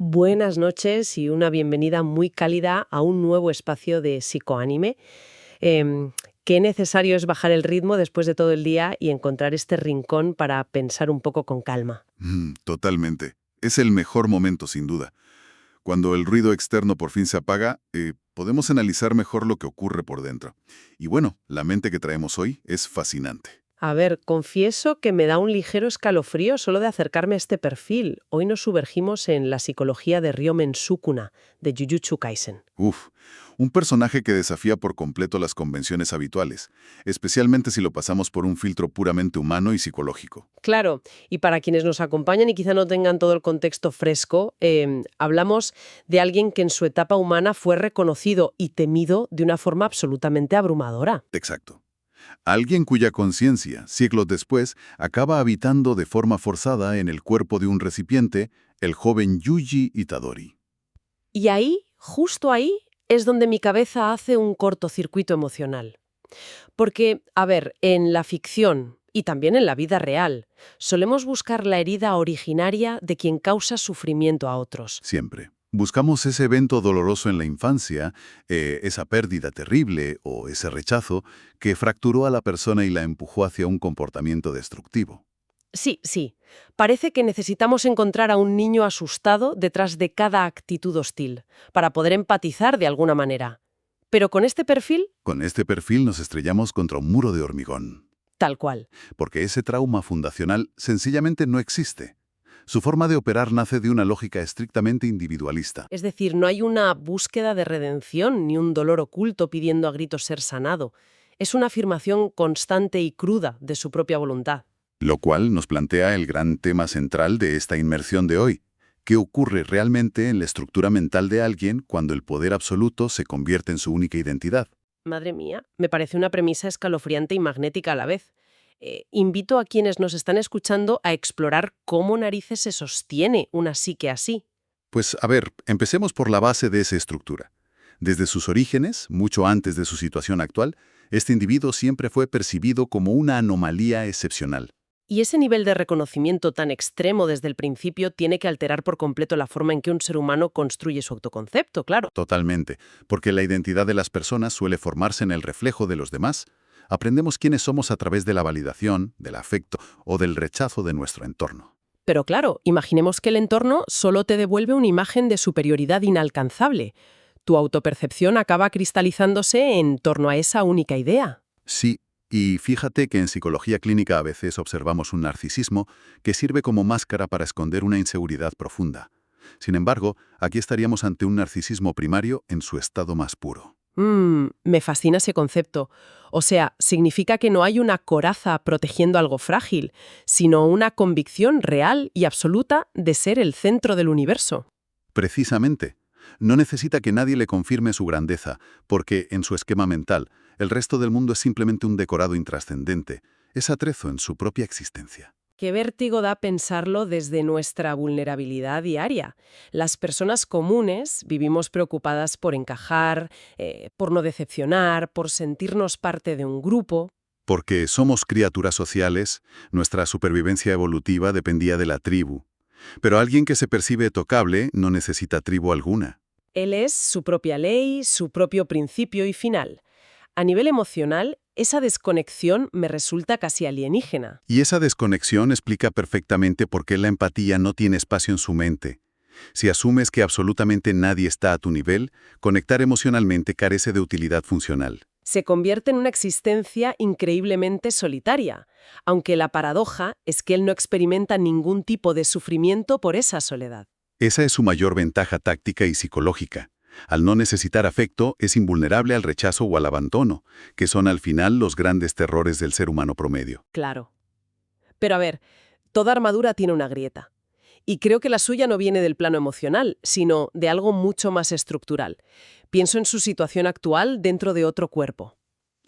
Buenas noches y una bienvenida muy cálida a un nuevo espacio de psicoanime. Qué necesario es bajar el ritmo después de todo el día y encontrar este rincón para pensar un poco con calma. Totalmente. Es el mejor momento, sin duda. Cuando el ruido externo por fin se apaga, podemos analizar mejor lo que ocurre por dentro. Y bueno, la mente que traemos hoy es fascinante. A ver, confieso que me da un ligero escalofrío solo de acercarme a este perfil. Hoy nos sumergimos en la psicología de Ryomen Sukuna, de Jujutsu Kaisen. Uf, un personaje que desafía por completo las convenciones habituales, especialmente si lo pasamos por un filtro puramente humano y psicológico. Claro, y para quienes nos acompañan y quizá no tengan todo el contexto fresco, hablamos de alguien que en su etapa humana fue reconocido y temido de una forma absolutamente abrumadora. Exacto. Alguien cuya conciencia, siglos después, acaba habitando de forma forzada en el cuerpo de un recipiente, el joven Yuji Itadori. Y ahí, justo ahí, es donde mi cabeza hace un cortocircuito emocional. Porque, a ver, en la ficción y también en la vida real, solemos buscar la herida originaria de quien causa sufrimiento a otros. Siempre. Buscamos ese evento doloroso en la infancia, esa pérdida terrible o ese rechazo que fracturó a la persona y la empujó hacia un comportamiento destructivo. Sí, sí. Parece que necesitamos encontrar a un niño asustado detrás de cada actitud hostil, para poder empatizar de alguna manera. Pero con este perfil, Con este perfil nos estrellamos contra un muro de hormigón, tal cual. porque ese trauma fundacional sencillamente no existe. Su forma de operar nace de una lógica estrictamente individualista. Es decir, no hay una búsqueda de redención ni un dolor oculto pidiendo a gritos ser sanado. Es una afirmación constante y cruda de su propia voluntad. Lo cual nos plantea el gran tema central de esta inmersión de hoy. ¿Qué ocurre realmente en la estructura mental de alguien cuando el poder absoluto se convierte en su única identidad? Madre mía, me parece una premisa escalofriante y magnética a la vez. Invito a quienes nos están escuchando a explorar cómo narices se sostiene una psique así. Pues a ver, empecemos por la base de esa estructura. Desde sus orígenes, mucho antes de su situación actual, este individuo siempre fue percibido como una anomalía excepcional. Y ese nivel de reconocimiento tan extremo desde el principio tiene que alterar por completo la forma en que un ser humano construye su autoconcepto, claro. Totalmente, porque la identidad de las personas suele formarse en el reflejo de los demás. Aprendemos quiénes somos a través de la validación, del afecto o del rechazo de nuestro entorno. Pero claro, imaginemos que el entorno solo te devuelve una imagen de superioridad inalcanzable. Tu autopercepción acaba cristalizándose en torno a esa única idea. Sí, y fíjate que en psicología clínica a veces observamos un narcisismo que sirve como máscara para esconder una inseguridad profunda. Sin embargo, aquí estaríamos ante un narcisismo primario en su estado más puro. Me fascina ese concepto. O sea, significa que no hay una coraza protegiendo algo frágil, sino una convicción real y absoluta de ser el centro del universo. Precisamente, no necesita que nadie le confirme su grandeza, porque, en su esquema mental, el resto del mundo es simplemente un decorado intrascendente, es atrezo en su propia existencia. Qué vértigo da pensarlo desde nuestra vulnerabilidad diaria. Las personas comunes vivimos preocupadas por encajar, por no decepcionar, por sentirnos parte de un grupo. Porque somos criaturas sociales, nuestra supervivencia evolutiva dependía de la tribu. Pero alguien que se percibe tocable no necesita tribu alguna. Él es su propia ley, su propio principio y final. A nivel emocional, esa desconexión me resulta casi alienígena. Y esa desconexión explica perfectamente por qué la empatía no tiene espacio en su mente. Si asumes que absolutamente nadie está a tu nivel, conectar emocionalmente carece de utilidad funcional. Se convierte en una existencia increíblemente solitaria, aunque la paradoja es que él no experimenta ningún tipo de sufrimiento por esa soledad. Esa es su mayor ventaja táctica y psicológica. Al no necesitar afecto, es invulnerable al rechazo o al abandono, que son al final los grandes terrores del ser humano promedio. Claro. Pero a ver, toda armadura tiene una grieta. Y creo que la suya no viene del plano emocional, sino de algo mucho más estructural. Pienso en su situación actual dentro de otro cuerpo.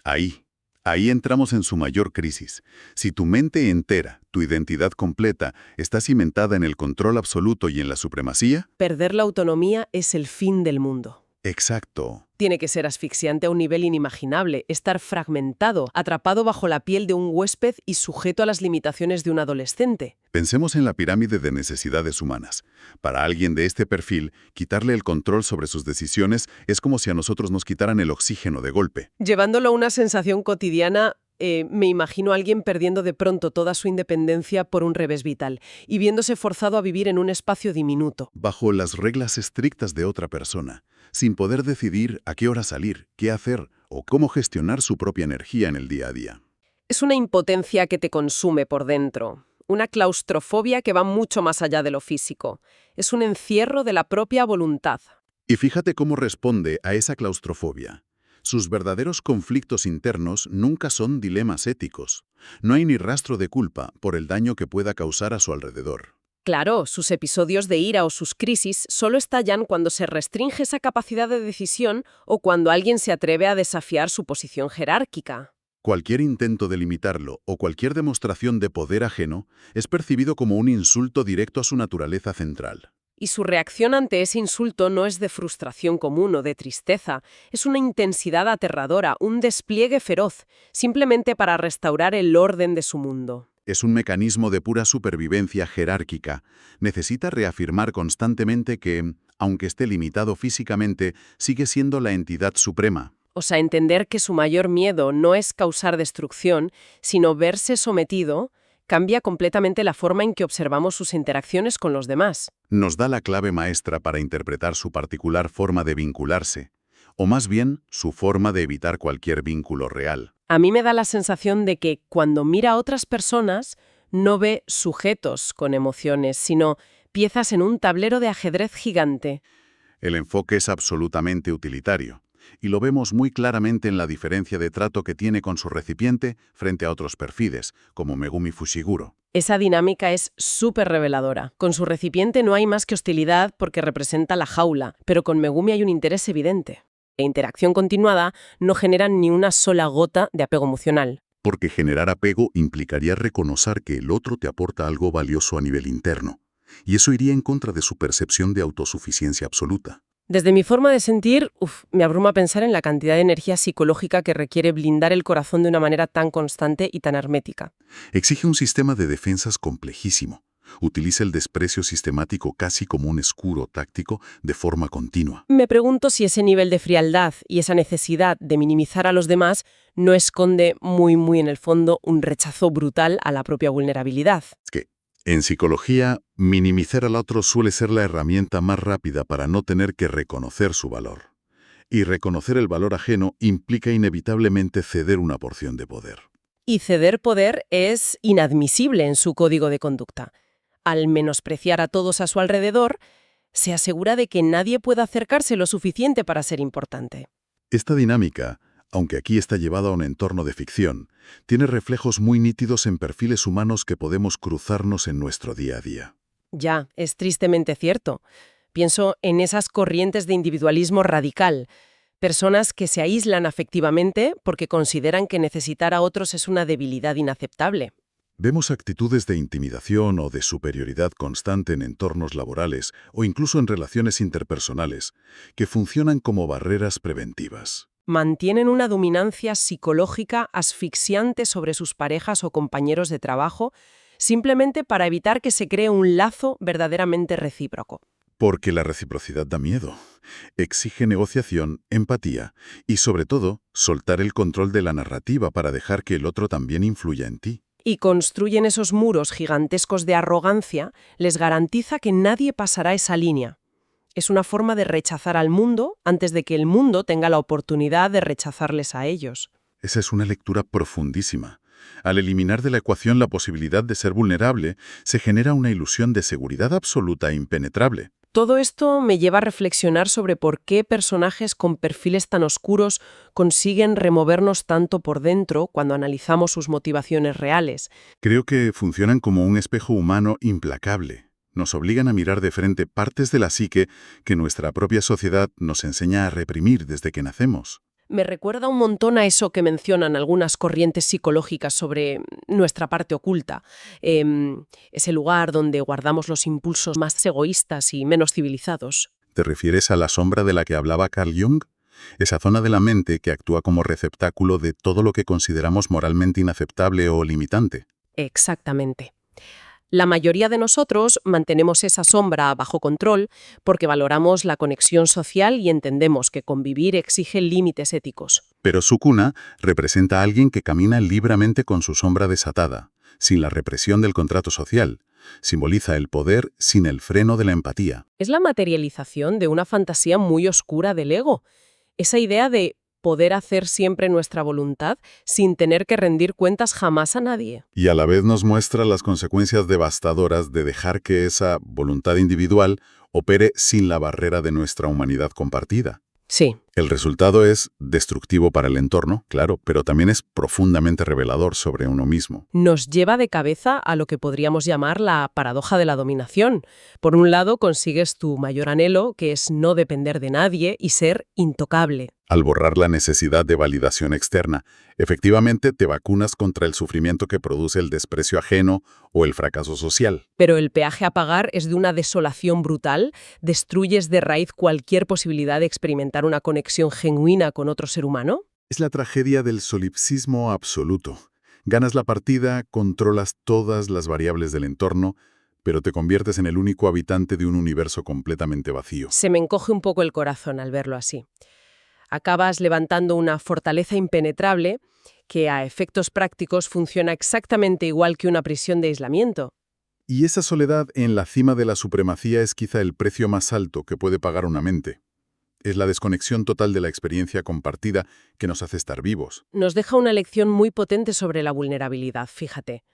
Ahí entramos en su mayor crisis. Si tu mente entera, tu identidad completa, está cimentada en el control absoluto y en la supremacía, Perder la autonomía es el fin del mundo. Exacto. Tiene que ser asfixiante a un nivel inimaginable, estar fragmentado, atrapado bajo la piel de un huésped y sujeto a las limitaciones de un adolescente. Pensemos en la pirámide de necesidades humanas. Para alguien de este perfil, quitarle el control sobre sus decisiones es como si a nosotros nos quitaran el oxígeno de golpe. Llevándolo a una sensación cotidiana, me imagino a alguien perdiendo de pronto toda su independencia por un revés vital y viéndose forzado a vivir en un espacio diminuto. Bajo las reglas estrictas de otra persona, sin poder decidir a qué hora salir, qué hacer o cómo gestionar su propia energía en el día a día. Es una impotencia que te consume por dentro, una claustrofobia que va mucho más allá de lo físico. Es un encierro de la propia voluntad. Y fíjate cómo responde a esa claustrofobia. Sus verdaderos conflictos internos nunca son dilemas éticos. No hay ni rastro de culpa por el daño que pueda causar a su alrededor. Claro, sus episodios de ira o sus crisis solo estallan cuando se restringe esa capacidad de decisión o cuando alguien se atreve a desafiar su posición jerárquica. Cualquier intento de limitarlo o cualquier demostración de poder ajeno es percibido como un insulto directo a su naturaleza central. Y su reacción ante ese insulto no es de frustración común o de tristeza, es una intensidad aterradora, un despliegue feroz, simplemente para restaurar el orden de su mundo. Es un mecanismo de pura supervivencia jerárquica. Necesita reafirmar constantemente que, aunque esté limitado físicamente, sigue siendo la entidad suprema. O sea, entender que su mayor miedo no es causar destrucción, sino verse sometido, cambia completamente la forma en que observamos sus interacciones con los demás. Nos da la clave maestra para interpretar su particular forma de vincularse, o más bien, su forma de evitar cualquier vínculo real. A mí me da la sensación de que cuando mira a otras personas, no ve sujetos con emociones, sino piezas en un tablero de ajedrez gigante. El enfoque es absolutamente utilitario, y lo vemos muy claramente en la diferencia de trato que tiene con su recipiente frente a otros perfiles, como Megumi Fushiguro. Esa dinámica es súper reveladora. Con su recipiente no hay más que hostilidad porque representa la jaula, pero con Megumi hay un interés evidente. La interacción continuada no genera ni una sola gota de apego emocional. Porque generar apego implicaría reconocer que el otro te aporta algo valioso a nivel interno, y eso iría en contra de su percepción de autosuficiencia absoluta. Desde mi forma de sentir, me abruma pensar en la cantidad de energía psicológica que requiere blindar el corazón de una manera tan constante y tan hermética. Exige un sistema de defensas complejísimo. Utiliza el desprecio sistemático casi como un escudo táctico de forma continua. Me pregunto si ese nivel de frialdad y esa necesidad de minimizar a los demás no esconde muy en el fondo un rechazo brutal a la propia vulnerabilidad. Es que, en psicología, minimizar al otro suele ser la herramienta más rápida para no tener que reconocer su valor. Y reconocer el valor ajeno implica inevitablemente ceder una porción de poder. Y ceder poder es inadmisible en su código de conducta. Al menospreciar a todos a su alrededor, se asegura de que nadie pueda acercarse lo suficiente para ser importante. Esta dinámica, aunque aquí está llevada a un entorno de ficción, tiene reflejos muy nítidos en perfiles humanos que podemos cruzarnos en nuestro día a día. Ya, es tristemente cierto. Pienso en esas corrientes de individualismo radical, personas que se aíslan afectivamente porque consideran que necesitar a otros es una debilidad inaceptable. Vemos actitudes de intimidación o de superioridad constante en entornos laborales o incluso en relaciones interpersonales, que funcionan como barreras preventivas. Mantienen una dominancia psicológica asfixiante sobre sus parejas o compañeros de trabajo, simplemente para evitar que se cree un lazo verdaderamente recíproco. Porque la reciprocidad da miedo. Exige negociación, empatía y, sobre todo, soltar el control de la narrativa para dejar que el otro también influya en ti. Y construyen esos muros gigantescos de arrogancia, les garantiza que nadie pasará esa línea. Es una forma de rechazar al mundo antes de que el mundo tenga la oportunidad de rechazarles a ellos. Esa es una lectura profundísima. Al eliminar de la ecuación la posibilidad de ser vulnerable, se genera una ilusión de seguridad absoluta e impenetrable. Todo esto me lleva a reflexionar sobre por qué personajes con perfiles tan oscuros consiguen removernos tanto por dentro cuando analizamos sus motivaciones reales. Creo que funcionan como un espejo humano implacable. Nos obligan a mirar de frente partes de la psique que nuestra propia sociedad nos enseña a reprimir desde que nacemos. Me recuerda un montón a eso que mencionan algunas corrientes psicológicas sobre nuestra parte oculta, ese lugar donde guardamos los impulsos más egoístas y menos civilizados. ¿Te refieres a la sombra de la que hablaba Carl Jung? Esa zona de la mente que actúa como receptáculo de todo lo que consideramos moralmente inaceptable o limitante. Exactamente. La mayoría de nosotros mantenemos esa sombra bajo control porque valoramos la conexión social y entendemos que convivir exige límites éticos. Pero Sukuna representa a alguien que camina libremente con su sombra desatada, sin la represión del contrato social. Simboliza el poder sin el freno de la empatía. Es la materialización de una fantasía muy oscura del ego. Esa idea de poder hacer siempre nuestra voluntad sin tener que rendir cuentas jamás a nadie. Y a la vez nos muestra las consecuencias devastadoras de dejar que esa voluntad individual opere sin la barrera de nuestra humanidad compartida. Sí. El resultado es destructivo para el entorno, claro, pero también es profundamente revelador sobre uno mismo. Nos lleva de cabeza a lo que podríamos llamar la paradoja de la dominación. Por un lado, consigues tu mayor anhelo, que es no depender de nadie y ser intocable. Al borrar la necesidad de validación externa, efectivamente te vacunas contra el sufrimiento que produce el desprecio ajeno o el fracaso social. Pero el peaje a pagar es de una desolación brutal, destruyes de raíz cualquier posibilidad de experimentar una conexión genuina con otro ser humano. Es la tragedia del solipsismo absoluto. Ganas la partida, controlas todas las variables del entorno, pero te conviertes en el único habitante de un universo completamente vacío. Se me encoge un poco el corazón al verlo así. Acabas levantando una fortaleza impenetrable que a efectos prácticos funciona exactamente igual que una prisión de aislamiento. Y esa soledad en la cima de la supremacía es quizá el precio más alto que puede pagar una mente. Es la desconexión total de la experiencia compartida que nos hace estar vivos. Nos deja una lección muy potente sobre la vulnerabilidad, fíjate.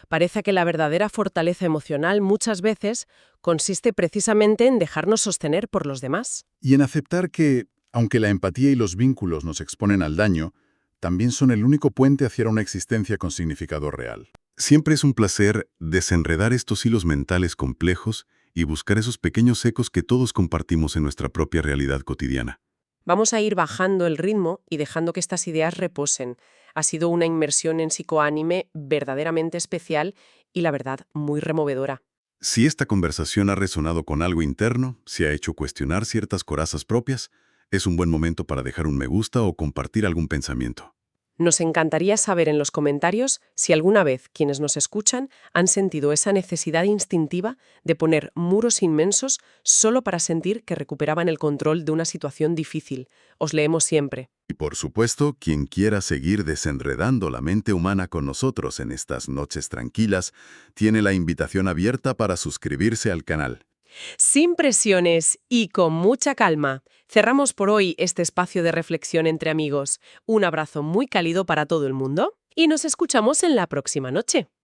Parece que la verdadera fortaleza emocional muchas veces consiste precisamente en dejarnos sostener por los demás. Y en aceptar que, aunque la empatía y los vínculos nos exponen al daño, también son el único puente hacia una existencia con significado real. Siempre es un placer desenredar estos hilos mentales complejos y buscar esos pequeños ecos que todos compartimos en nuestra propia realidad cotidiana. Vamos a ir bajando el ritmo y dejando que estas ideas reposen. Ha sido una inmersión en psicoánime verdaderamente especial y, la verdad, muy removedora. Si esta conversación ha resonado con algo interno, si ha hecho cuestionar ciertas corazas propias, es un buen momento para dejar un me gusta o compartir algún pensamiento. Nos encantaría saber en los comentarios si alguna vez quienes nos escuchan han sentido esa necesidad instintiva de poner muros inmensos solo para sentir que recuperaban el control de una situación difícil. Os leemos siempre. Y por supuesto, quien quiera seguir desenredando la mente humana con nosotros en estas noches tranquilas, tiene la invitación abierta para suscribirse al canal. Sin presiones y con mucha calma, cerramos por hoy este espacio de reflexión entre amigos. Un abrazo muy cálido para todo el mundo y nos escuchamos en la próxima noche.